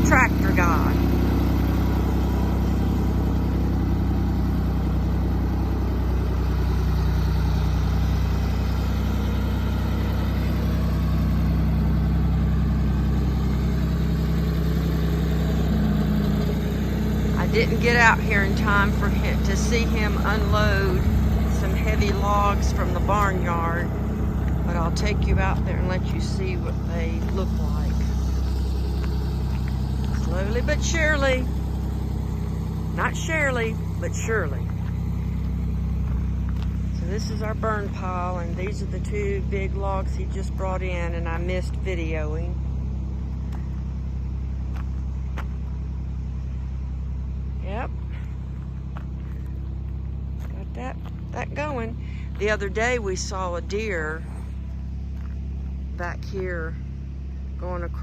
tractor guy. I didn't get out here in time for him to see him unload some heavy logs from the barnyard, but I'll take you out there and let you see what they look like. Slowly but surely. Not surely, but surely. So this is our burn pile, and these are the two big logs he just brought in, and I missed videoing. Yep. Got that going. The other day we saw a deer back here going across